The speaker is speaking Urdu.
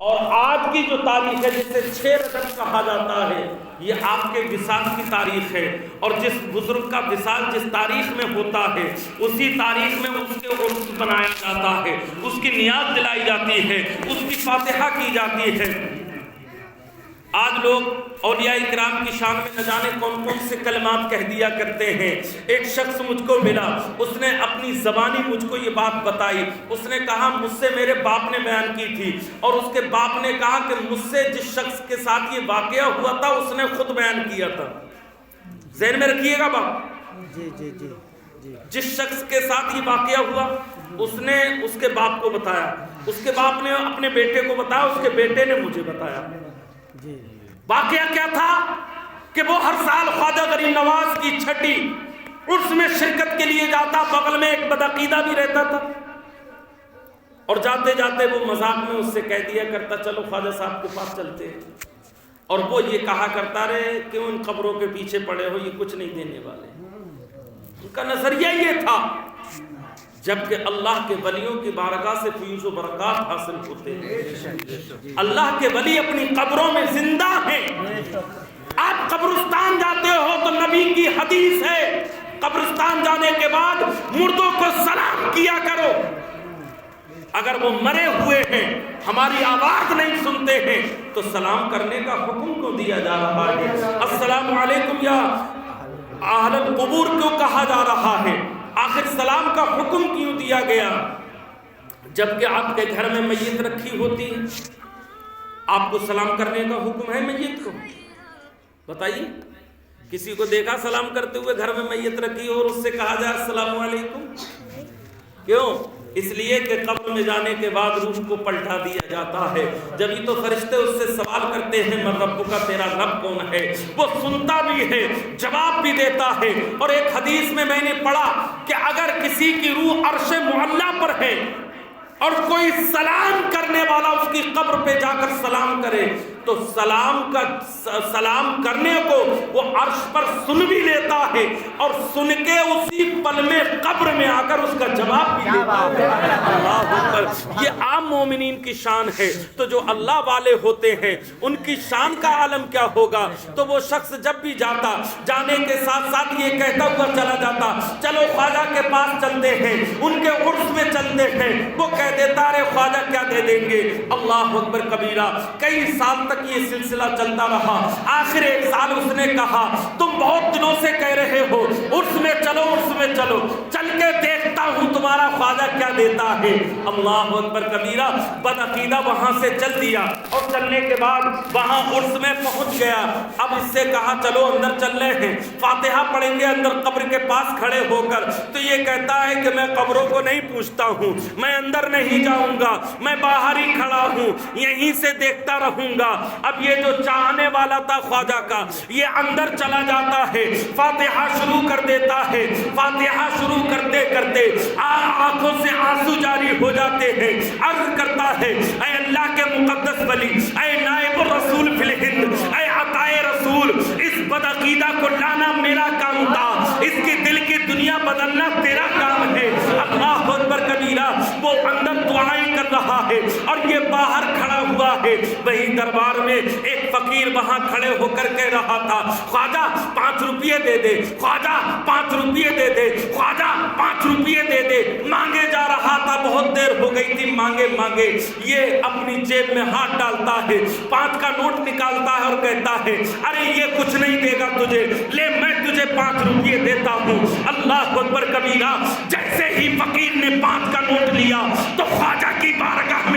اور آج کی جو تاریخ ہے جسے 6 رجب کہا جاتا ہے، یہ آپ کے وصال کی تاریخ ہے، اور جس بزرگ کا وصال جس تاریخ میں ہوتا ہے اسی تاریخ میں اس کے عرس بنایا جاتا ہے، اس کی نیاز دلائی جاتی ہے، اس کی فاتحہ کی جاتی ہے۔ آج لوگ اولیاء کرام کی شان میں نہ جانے کون کون سے کلمات کہہ دیا کرتے ہیں۔ ایک شخص مجھ کو ملا، اس نے اپنی زبانی مجھ کو یہ بات بتائی، اس نے کہا مجھ سے میرے باپ نے بیان کی تھی، اور اس کے باپ نے کہا کہ مجھ سے جس شخص کے ساتھ یہ واقعہ ہوا تھا اس نے خود بیان کیا تھا۔ ذہن میں رکھیے گا باپ، جس شخص کے ساتھ یہ واقعہ ہوا اس نے اس کے باپ کو بتایا، اس کے باپ نے اپنے بیٹے کو بتایا، اس کے بیٹے نے مجھے بتایا۔ واقعہ کیا تھا کہ وہ ہر سال خواجہ غریب نواز کی چھٹی عرس میں شرکت کے لیے جاتا، بغل میں ایک بدعقیدہ بھی رہتا تھا، اور جاتے جاتے وہ مذاق میں اس سے کہہ دیا کرتا چلو خواجہ صاحب کے پاس چلتے ہیں، اور وہ یہ کہا کرتا رہے کیوں ان قبروں کے پیچھے پڑے ہو، یہ کچھ نہیں دینے والے۔ ان کا نظریہ یہ تھا، جبکہ اللہ کے ولیوں کی بارگاہ سے فیوز و برکات حاصل ہوتے ہیں۔ اللہ کے ولی اپنی قبروں میں زندہ ہیں۔ آپ قبرستان جاتے ہو تو نبی کی حدیث ہے قبرستان جانے کے بعد مردوں کو سلام کیا کرو۔ اگر وہ مرے ہوئے ہیں، ہماری آواز نہیں سنتے ہیں، تو سلام کرنے کا حکم کو دیا جا رہا ہے۔ السلام علیکم یا اہل القبور کیوں کہا جا رہا ہے؟ آخر سلام کا حکم کیوں دیا گیا؟ جبکہ آپ کے گھر میں میت رکھی ہوتی ہے، آپ کو سلام کرنے کا حکم ہے میت کو؟ بتائیے، کسی کو دیکھا سلام کرتے ہوئے گھر میں میت رکھی ہو اور اس سے کہا جائے السلام علیکم؟ کیوں؟ اس لیے کہ قبر میں جانے کے بعد روح کو پلٹا دیا جاتا ہے، جبھی تو فرشتے اس سے سوال کرتے ہیں من ربک کا، تیرا رب کون ہے؟ وہ سنتا بھی ہے، جواب بھی دیتا ہے۔ اور ایک حدیث میں نے پڑھا کہ اگر کسی کی روح عرش معلیٰ پر ہے اور کوئی سلام کرنے والا اس کی قبر پہ جا کر سلام کرے تو سلام کرنے کو وہ عرش پر سن بھی لیتا ہے، اور سن کے اسی پل میں قبر میں آ کر اس کا جواب بھی دیتا ہے۔ اللہ اکبر! یہ عام مومنین کی شان ہے، تو جو اللہ والے ہوتے ہیں ان کی شان کا عالم کیا ہوگا؟ تو وہ شخص جب بھی جاتا، جانے کے ساتھ ساتھ یہ کہتا ہوا چلا جاتا چلو خواجہ کے پاس چلتے ہیں، ان کے عرس میں چلتے ہیں۔ وہ کہہ دیتا رہے خواجہ کیا دے دیں گے؟ اللہ اکبر کبیرہ! کئی سال تک یہ سلسلہ چلتا رہا۔ آخر ایک سال اس نے کہا تم بہت دنوں سے کہہ رہے ہو عرس میں چلو، عرس میں چلو، چل کے دیکھتا ہوں تمہارا خواجہ کیا دیتا ہے۔ اللہ اکبر کبیرہ! بدعقیدہ وہاں سے چل دیا، اور چلنے کے بعد وہاں عرس میں پہنچ گیا۔ اب اس سے کہا چلو اندر چل رہے ہیں، فاتحہ پڑھیں گے اندر قبر کے پاس کھڑے ہو کر۔ تو یہ کہتا ہے کہ میں قبروں کو نہیں پوچھتا ہوں، میں اندر نہیں جاؤں گا، میں باہر ہی کھڑا ہوں، یہیں سے دیکھتا رہوں گا۔ اب یہ جو چاہنے والا تھا خواجہ کا، یہ اندر چلا جاتا ہے، فاتحہ شروع کر دیتا ہے۔ فاتحہ شروع کرتے کرتے آنکھوں سے آنسو جاری ہو جاتے ہیں۔ عرض کرتا ہے اے اللہ کے مقدس ولی، اے نائب الرسول فی الہند، اے عطائے رسول، اس بدعقیدہ کو لانا میرا کام تھا، اس کی دل کی دنیا بدلنا تیرا کام ہے۔ اللہ اکبر کبیرہ! وہ اندر دعائیں کر رہا ہے اور یہ باہر کھڑا ہوا ہے۔ وہی دربار میں ایک فقیر وہاں کھڑے ہو کر کہہ رہا تھا خواجہ 5 روپیے دے دے، خواجہ 5 روپیے دے دے، خواجہ 5 روپیے دے دے۔ مانگے جا رہا تھا، بہت دیر ہو گئی تھی مانگے مانگے۔ یہ اپنی جیب میں ہاتھ ڈالتا ہے، 5 کا نوٹ نکالتا ہے اور کہتا ہے ارے یہ کچھ نہیں دے گا تجھے، لے میں تجھے 5 روپیے دیتا ہوں۔ اللہ اکبر کبیرہ! جیسے ہی فقیر نے 5 کا نوٹ لیا تو خواجہ کی بارگاہ